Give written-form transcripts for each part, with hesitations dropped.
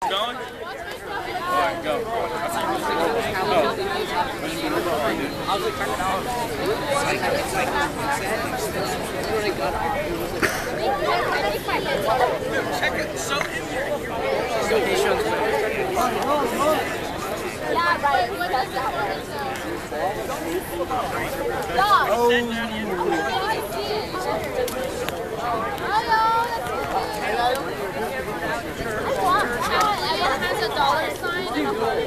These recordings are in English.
Going? Alright, go. Check it. So in here. Yeah, right. What does that one? It has a dollar sign and a heart.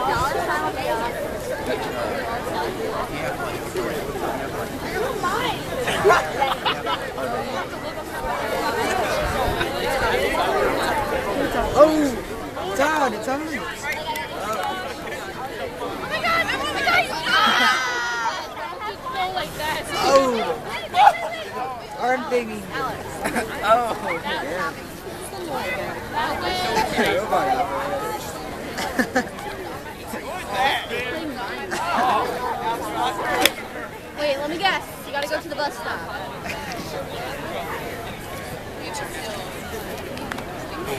Dollar sign. Oh, Todd, it's on. Oh my god! Oh my god! Just go like that. Oh, arm thingy. Oh, yeah. Wait, let me guess. You gotta go to the bus stop.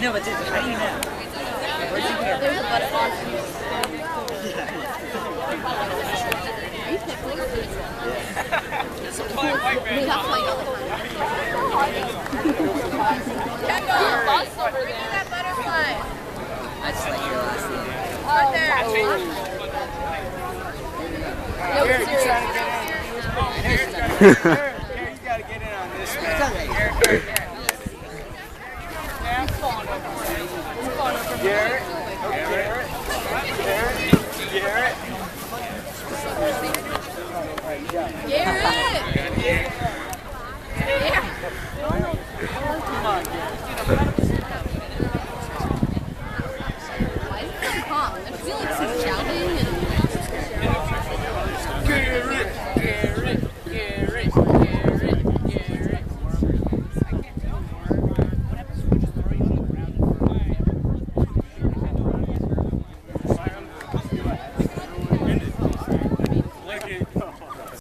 No, but dude, how do you know? There's a butterfly. Are you pickling? We have playing all the time. Check out the bus over there. Look at that butterfly. I just let you last name. Right there. No, seriously. You gotta get in on this, man. Garrett. Garrett. Garrett. Garrett. Come on, Garrett.